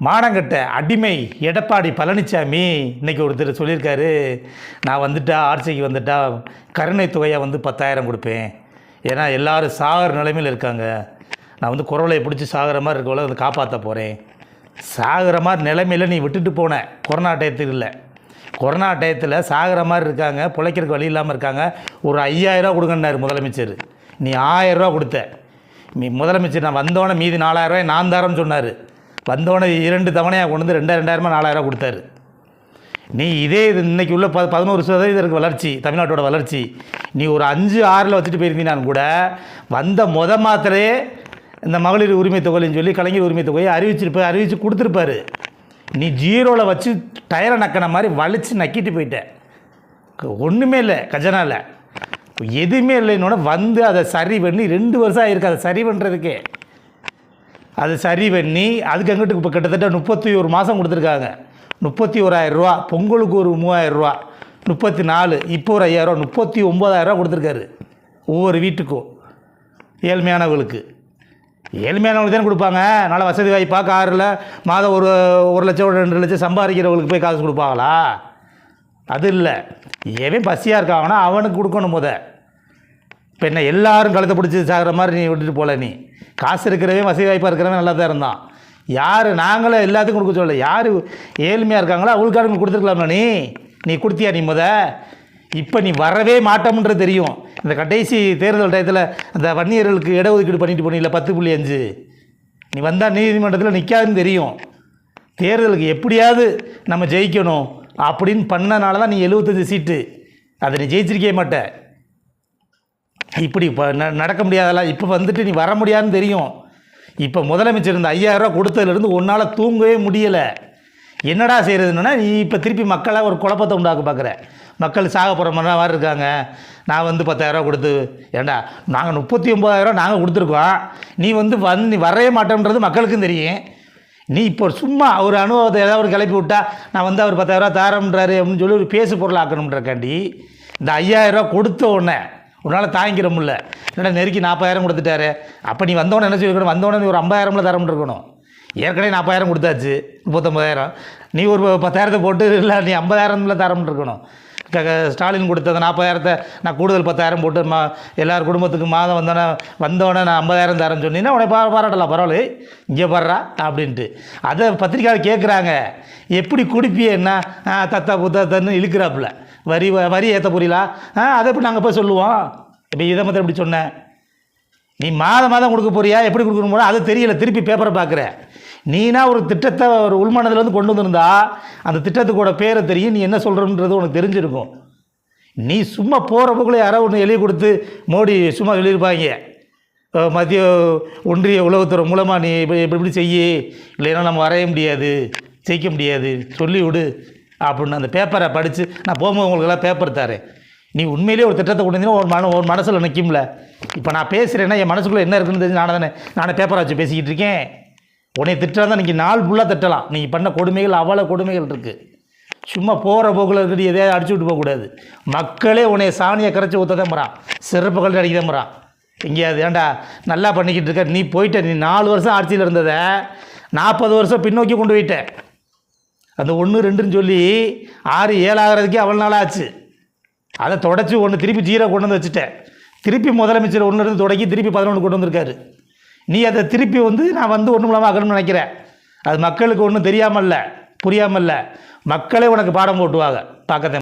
மானங்கட்ட அடிமை எடப்பாடி பழனிசாமி இன்றைக்கி ஒருத்தர் சொல்லியிருக்காரு, நான் வந்துட்டா ஆட்சிக்கு வந்துட்டா கருணை தொகையாக 10,000 கொடுப்பேன். ஏன்னா எல்லோரும் சாகிற நிலைமையில் இருக்காங்க. நான் குரலை பிடிச்சி சாகிற மாதிரி இருக்கவளை காப்பாற்ற போகிறேன். சாகிற மாதிரி நிலைமையில் நீ விட்டுட்டு போன கொரோனா டயத்துக்கு இல்லை, கொரோனா டயத்தில் சாகிற மாதிரி இருக்காங்க, பிழைக்கிறதுக்கு வழி இல்லாமல் இருக்காங்க. ஒரு 5,000 கொடுங்கன்னாரு முதலமைச்சர். நீ 1,000 ரூபா கொடுத்த. நீ முதலமைச்சர் நான் வந்தோடனே மீதி 4,000 நான் தரேன்னு சொன்னார். வந்தோடனே 2 தவணையாக கொண்டு வந்து 2,000 4,000 கொடுத்தாரு. நீ இதே இது இன்றைக்கி உள்ள 11% இருக்குது வளர்ச்சி, தமிழ்நாட்டோட வளர்ச்சி. நீ ஒரு 5-6 வச்சுட்டு போயிருந்தீங்கன்னு கூட வந்த மாத்திரையே இந்த மகளிர் உரிமை தொகைன்னு சொல்லி கலைஞர் உரிமை தொகையை அறிவிச்சு கொடுத்துருப்பாரு. நீ 0ல் வச்சு டயரை நக்கின மாதிரி வலிச்சு நக்கிட்டு போயிட்ட. ஒன்றுமே இல்லை, கஜனாவில் எதுவுமே இல்லைன்னொன்னே அதை சரி பண்ணி 2 வருஷம் ஆகிருக்கு. அதை சரி பண்ணுறதுக்கே அது சரி பண்ணி அதுக்கு அங்கிட்டு இப்போ கிட்டத்தட்ட 31 மாதம் கொடுத்துருக்காங்க. 31,000 ரூபா, பொங்கலுக்கு ஒரு 3,000 ரூபா, 34, இப்போ ஒரு 5,000 ரூபா, 39,000 ரூபா கொடுத்துருக்காரு ஒவ்வொரு வீட்டுக்கும். ஏழ்மையானவர்களுக்கு தானே கொடுப்பாங்க. நல்ல வசதி வாய்ப்பாக காரில் மாதம் ஒரு 1 லட்சம் 2 லட்சம் சம்பாதிக்கிறவங்களுக்கு போய் காசு கொடுப்பாங்களா? அது இல்லை. எவன் பசியாக இருக்காங்கன்னா அவனுக்கு கொடுக்கணும். இப்போ என்ன எல்லோரும் கழுத்தை பிடிச்சி சாகிற மாதிரி நீ விட்டுட்டு போகல. நீ காசு இருக்கிறவன் வசதி வாய்ப்பாக இருக்கிறவன் நல்லா தான் இருந்தான். யார் நாங்களே எல்லாத்துக்கும் கொடுக்க சொல்லலை. யார் ஏழ்மையாக இருக்காங்களோ அவங்களுக்காக கொடுத்துருக்கலாம்ல. நீ கொடுத்தியா? நீ இப்போ நீ வரவே மாட்டோம்ன்றது தெரியும். இந்த கடைசி தேர்தல் டயத்தில் அந்த வன்னியர்களுக்கு இடஒதுக்கீடு பண்ணிட்டு போனீங்களா 10.5, நீ வந்தால் நீதிமன்றத்தில் நிற்காதுன்னு தெரியும். தேர்தலுக்கு எப்படியாவது நம்ம ஜெயிக்கணும் அப்படின்னு பண்ணனால தான் நீ 75 சீட்டு அதை நீ ஜெயிச்சிருக்கவே மாட்ட. இப்படி இப்போ நடக்க முடியாதெல்லாம் இப்போ நீ வர முடியாதுன்னு தெரியும். இப்போ முதலமைச்சர் இந்த 5,000 ரூபா கொடுத்ததுலேருந்து ஒன்றால் தூங்கவே முடியலை. என்னடா செய்கிறதுன்னா நீ இப்போ திருப்பி மக்களை ஒரு குழப்பத்தை உண்டாக்க பார்க்குற. மக்கள் சாக போகிற மாதிரி இருக்காங்க. நான் 10,000 ரூபா கொடுத்து, ஏண்டா நாங்கள் 39,000 நாங்கள் கொடுத்துருக்கோம், நீ நீ வரவே மாட்டேன்றது மக்களுக்கும் தெரியும். நீ இப்போ சும்மா ஒரு அனுபவத்தை ஏதாவது ஒரு கிளப்பி விட்டா நான் அவர் 10,000 ரூபா தாரம்ன்றாரு அப்படின்னு சொல்லி ஒரு பேசு பொருள் ஆக்கணுன்றக்காண்டி இந்த 5,000 ரூபா கொடுத்த உடனே உன்னால் தாங்கிக்கிற முடியல. என்னடா நெருக்கி 40,000 கொடுத்துட்டாரு. அப்போ நீ வந்தோடனே என்ன சொல்லிருக்கணும்? வந்தோடனே நீ ஒரு 50,000 தரம்னு இருக்கணும். ஏற்கனவே 40,000 கொடுத்தாச்சு, 39,000. நீ ஒரு 10,000 போட்டு இல்லை நீ 50,000 தரம்னு இருக்கணும். ஸ்டாலின் கொடுத்த 40,000 நான் கூடுதல் 10,000 போட்டு எல்லார் குடும்பத்துக்கு மாதம் வந்தோடனே நான் 50,000 தரேன்னு சொன்னீங்கன்னா உடனே பாராட்டலாம், பரவாயில்ல இங்கே பாடுறா அப்படின்ட்டு. அதை பத்திரிக்கையாளர் கேட்குறாங்க, எப்படி குடிப்பிய என்ன தத்தா புத்தன்னு இழுக்கிறாப்புல. வரி ஏற்ற புரியலா? அதை எப்படி நாங்கள் போய் சொல்லுவோம்? இப்போ இதை மட்டும் எப்படி சொன்னேன்? நீ மாதம் கொடுக்க போறியா, எப்படி கொடுக்கணும் போல அது தெரியல. திருப்பி பேப்பரை பார்க்குற. நீனா ஒரு திட்டத்தை ஒரு உள்மனதில் கொண்டு வந்திருந்தா அந்த திட்டத்துக்கூட பேரை தெரியும், நீ என்ன சொல்கிறன்றது உனக்கு தெரிஞ்சிருக்கும். நீ சும்மா போகிற போக்குள்ள யாரோ ஒன்று எழுதி கொடுத்து மோடி சும்மா சொல்லியிருப்பாங்க, மத்திய ஒன்றிய உளவுத்துறை மூலமாக நீ இப்படி செய்ய, இல்லைன்னா நம்ம வரைய முடியாது, ஜெயிக்க முடியாது, சொல்லிவிடு அப்படின்னு அந்த பேப்பரை படித்து நான் போகும்போது உங்களுக்கெல்லாம் பேப்பர் தரேன். நீ உண்மையிலேயே ஒரு திட்டத்தை கொண்டு வந்தீங்கன்னா ஒரு மனசில் நிற்கும்ல. இப்போ நான் பேசுகிறேன்னா என் மனசுக்குள்ளே என்ன இருக்குன்னு தெரிஞ்சு நானே பேப்பரை வச்சு பேசிக்கிட்டு இருக்கேன். உன்னை திட்டம் தான், நீங்கள் நாள் ஃபுல்லாக திட்டலாம். நீங்கள் பண்ண கொடுமைகள் அவ்வளோ கொடுமைகள் இருக்குது. சும்மா போகிற போக்கில் இருக்கிறது எதையாவது அடிச்சு விட்டு போகக்கூடாது. மக்களே உன்னை சாணியை கரைச்சி ஊற்ற தான் போகிறான், சிறப்பு கல்வி அடிக்க தான் போகிறான். எங்கேயாவது ஏண்டா நல்லா பண்ணிக்கிட்டு இருக்க, நீ போயிட்ட. நீ 4 வருஷம் ஆட்சியில் இருந்ததை 40 வருஷம் பின்னோக்கி கொண்டு போயிட்ட. அந்த 1 2ன்னு சொல்லி 6 7 ஆகிறதுக்கே அவ்வளோ நாள் ஆச்சு. அதை தொடச்சி திருப்பி 0 கொண்டு வந்து வச்சுட்டேன். திருப்பி முதலமைச்சர் 1 இருந்து தொடக்கி திருப்பி 11 கொண்டு வந்திருக்காரு. நீ அதை திருப்பி நான் ஒன்றும் இல்லாமல் ஆக்கணும்னு நினைக்கிறேன். அது மக்களுக்கு ஒன்றும் தெரியாமல் இல்லை, புரியாமல் இல்லை. மக்களே உனக்கு பாடம் போட்டுவாங்க பார்க்கத்தேன்.